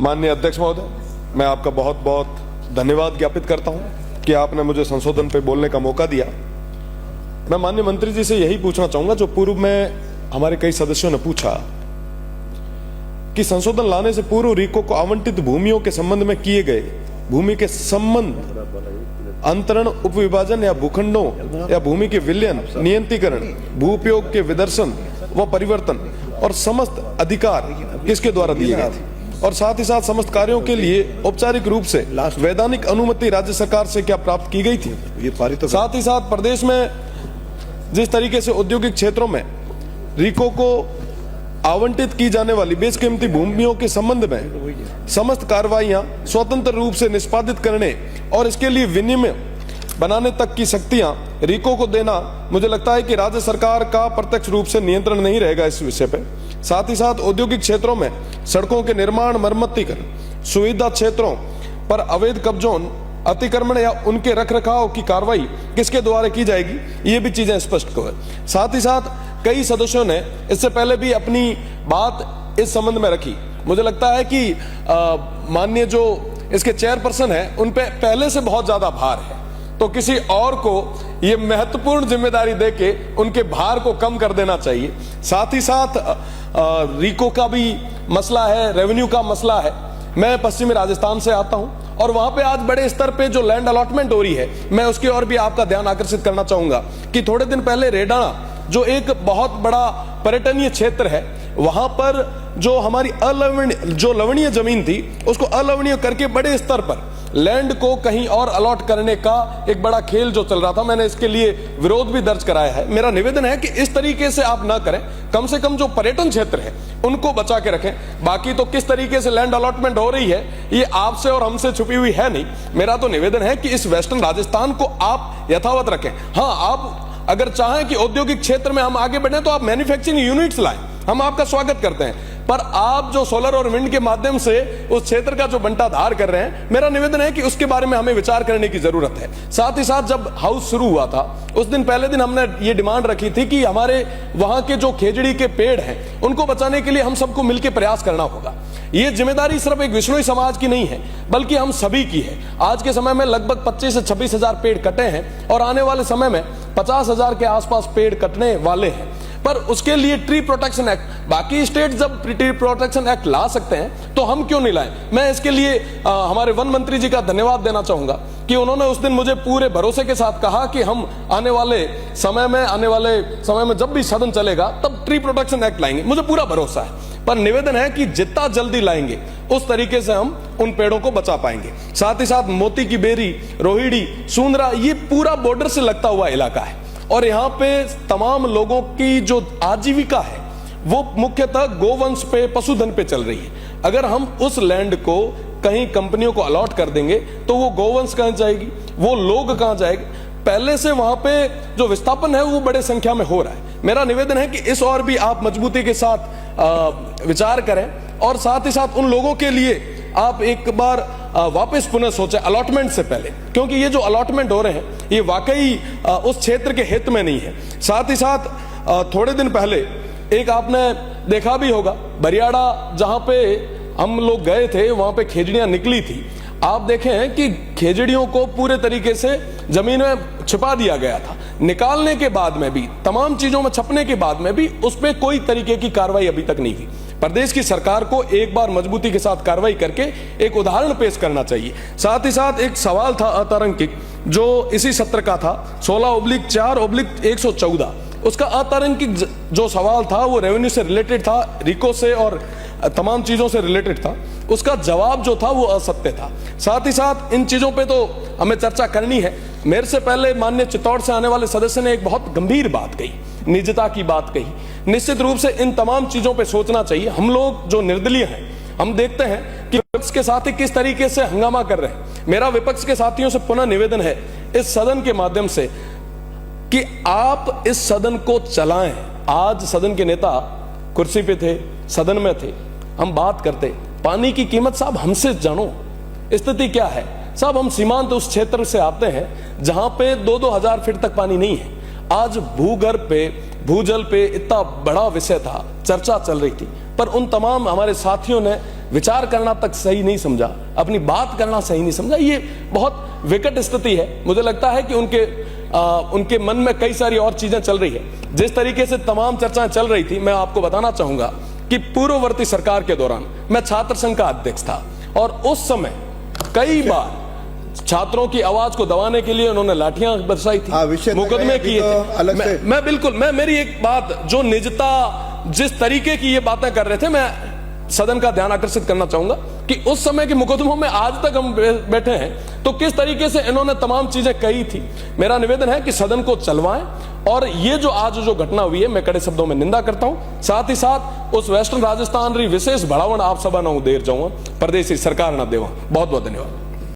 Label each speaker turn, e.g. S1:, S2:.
S1: माननीय अध्यक्ष महोदय, मैं आपका बहुत बहुत धन्यवाद ज्ञापित करता हूं कि आपने मुझे संशोधन पे बोलने का मौका दिया। मैं माननीय मंत्री जी से यही पूछना चाहूंगा जो पूर्व में हमारे कई सदस्यों ने पूछा कि संशोधन लाने से पूर्व रीको को आवंटित भूमियों के संबंध में किए गए भूमि के संबंध, अंतरण, उपविभाजन या भूखंडों या भूमि के विलयन, नियंत्रीकरण, भू उपयोग के विदर्शन व परिवर्तन और समस्त अधिकार किसके द्वारा दिए गए थे, और साथ ही साथ समस्त कार्यों के लिए औपचारिक रूप से वैधानिक अनुमति राज्य सरकार से क्या प्राप्त की गई थी।
S2: ये पारित
S1: साथ ही साथ प्रदेश में जिस तरीके से औद्योगिक क्षेत्रों में रीको को आवंटित की जाने वाली बेशकीमती भूमियों के संबंध में समस्त कार्रवाइयां स्वतंत्र रूप से निष्पादित करने और इसके लिए विनिमय बनाने तक की शक्तियां रीको को देना, मुझे लगता है कि राज्य सरकार का प्रत्यक्ष रूप से नियंत्रण नहीं रहेगा इस विषय पे। साथ ही साथ औद्योगिक क्षेत्रों में सड़कों के निर्माण, मरम्मतीकरण, सुविधा क्षेत्रों पर अवैध कब्जों, अतिक्रमण या उनके रखरखाव की कार्रवाई किसके द्वारा की जाएगी, ये भी चीजें स्पष्ट हो। साथ ही साथ कई सदस्यों ने इससे पहले भी अपनी बात इस संबंध में रखी। मुझे लगता है कि माननीय जो इसके चेयरपर्सन है उन पे पहले से बहुत ज्यादा भार है, तो किसी और को ये महत्वपूर्ण जिम्मेदारी देके उनके भार को कम कर देना चाहिए। साथ ही साथ रीको का भी मसला है, रेवेन्यू का मसला है। मैं पश्चिमी राजस्थान से आता हूं और वहां पे आज बड़े स्तर पे जो लैंड अलॉटमेंट हो रही है, मैं उसकी ओर भी आपका ध्यान आकर्षित करना चाहूंगा कि थोड़े दिन पहले रेडाना जो एक बहुत बड़ा पर्यटनीय क्षेत्र है, वहां पर जो हमारी लवणीय जमीन थी उसको अलवणीय करके बड़े स्तर पर लैंड को कहीं और अलॉट करने का एक बड़ा खेल जो चल रहा था, मैंने इसके लिए विरोध भी दर्ज कराया है। मेरा निवेदन है कि इस तरीके से आप ना करें, कम से कम जो पर्यटन क्षेत्र है उनको बचा के रखें। बाकी तो किस तरीके से लैंड अलॉटमेंट हो रही है ये आपसे और हमसे छुपी हुई है नहीं। मेरा तो निवेदन है कि इस वेस्टर्न राजस्थान को आप यथावत रखें। हाँ, आप अगर चाहें कि औद्योगिक क्षेत्र में हम आगे बढ़े तो आप मैन्युफैक्चरिंग यूनिट्स लाएं, हम आपका स्वागत करते हैं, पर आप जो सोलर और विंड के माध्यम से उस क्षेत्र का जो बंटाधार कर रहे हैं, मेरा निवेदन है कि उसके बारे में हमें विचार करने की जरूरत है। साथ ही साथ जब हाउस शुरू हुआ था उस दिन पहले दिन हमने ये डिमांड रखी थी कि हमारे वहां के जो खेजड़ी के पेड़ हैं उनको बचाने के लिए हम सबको मिलकर प्रयास करना होगा। ये जिम्मेदारी सिर्फ एक विश्नोई समाज की नहीं है बल्कि हम सभी की है। आज के समय में लगभग 25 से 26 हजार पेड़ कटे हैं और आने वाले समय में 50,000 के आसपास पेड़ कटने वाले हैं। पर उसके लिए ट्री प्रोटेक्शन एक्ट, बाकी स्टेट जब ट्री प्रोटेक्शन एक्ट ला सकते हैं तो हम क्यों नहीं लाएं। मैं इसके लिए हमारे वन मंत्री जी का धन्यवाद देना चाहूंगा कि उन्होंने उस दिन मुझे पूरे भरोसे के साथ कहा कि हम आने वाले समय में जब भी सदन चलेगा तब ट्री प्रोटेक्शन एक्ट लाएंगे। मुझे पूरा भरोसा है, पर निवेदन है कि जितना जल्दी लाएंगे उस तरीके से हम उन पेड़ों को बचा पाएंगे। साथ ही साथ मोती की बेरी, रोहिड़ी, सूंदरा, ये पूरा बॉर्डर से लगता हुआ इलाका है और यहाँ पे तमाम लोगों की जो आजीविका है वो मुख्यतः गोवंश पे, पशुधन पे चल रही है। अगर हम उस लैंड को कहीं कंपनियों को अलॉट कर देंगे तो वो गोवंश कहां जाएगी, वो लोग कहां जाएंगे। पहले से वहां पे जो विस्थापन है वो बड़े संख्या में हो रहा है। मेरा निवेदन है कि इस और भी आप मजबूती के साथ विचार करें और साथ ही साथ उन लोगों के लिए आप एक बार वापस पुनः सोचें अलॉटमेंट से पहले, क्योंकि ये जो अलॉटमेंट हो रहे हैं ये वाकई उस क्षेत्र के हित में नहीं है। साथ ही साथ थोड़े दिन पहले एक आपने देखा भी होगा, बरियाड़ा जहां पे हम लोग गए थे वहां पे खेजड़ियां निकली थी। आप देखें कि खेजड़ियों को पूरे तरीके से जमीन में छिपा दिया गया था। निकालने के बाद में भी, तमाम चीजों में छपने के बाद में भी उस पर कोई तरीके की कार्रवाई अभी तक नहीं हुई। प्रदेश की सरकार को एक बार मजबूती के साथ कार्रवाई करके एक उदाहरण पेश करना चाहिए। साथ ही साथ एक सवाल था अतारांकित जो इसी सत्र का था 16/4/114, उसका अतारांकित जो सवाल था वो रेवेन्यू से रिलेटेड था, रीको से और तमाम चीजों से रिलेटेड था। उसका जवाब जो था वो असत्य था। साथ ही साथ इन चीजों पे तो हमें चर्चा करनी है। मेरे से पहले माननीय चित्तौड़ से आने वाले सदस्य ने एक बहुत गंभीर बात कही, निजता की बात कही। निश्चित रूप से इन तमाम चीजों पे सोचना चाहिए। हम लोग जो निर्दलीय हैं, हम देखते हैं कि विपक्ष के साथी किस तरीके से हंगामा कर रहे हैं। मेरा विपक्ष के साथियों से पुनः निवेदन है इस सदन के माध्यम से कि आप इस सदन को चलाएं। आज सदन के नेता कुर्सी पे थे, सदन में थे, हम बात करते पानी की कीमत। साहब हमसे जानो स्थिति क्या है। साहब हम सीमांत उस क्षेत्र से आते हैं जहां पे 2-2 हजार फीट तक पानी नहीं है। आज भूगर्भ पे, भूजल पे इतना बड़ा विषय था, चर्चा चल रही थी, पर उन तमाम हमारे साथियों ने
S2: विचार करना तक सही नहीं समझा, अपनी बात करना सही नहीं समझा। ये बहुत विकट स्थिति है। मुझे लगता है कि उनके मन में कई सारी और चीजें चल रही है। जिस तरीके से तमाम चर्चाएं चल रही थी, मैं आपको बताना चाहूंगा कि पूर्ववर्ती सरकार के दौरान मैं छात्र संघ का अध्यक्ष था और उस समय कई बार छात्रों की आवाज को दबाने के लिए उन्होंने लाठियां बरसाई थी, मुकदमे किए थे। मैं बिल्कुल, मेरी एक बात, जो निजता जिस तरीके की ये बातें कर रहे थे, मैं सदन का ध्यान आकर्षित करना चाहूंगा कि उस समय के मुकदमों में आज तक हम बैठे हैं तो किस तरीके से इन्होंने तमाम चीजें कही थी। मेरा निवेदन है कि सदन को चलवाएं और ये जो आज जो घटना हुई है, मैं कड़े शब्दों में निंदा करता हूं। साथ ही साथ उस वेस्टर्न राजस्थान री विशेष बढ़ावण आप सभा न देर जाऊंगा, प्रदेश सरकार न देवा। बहुत बहुत धन्यवाद।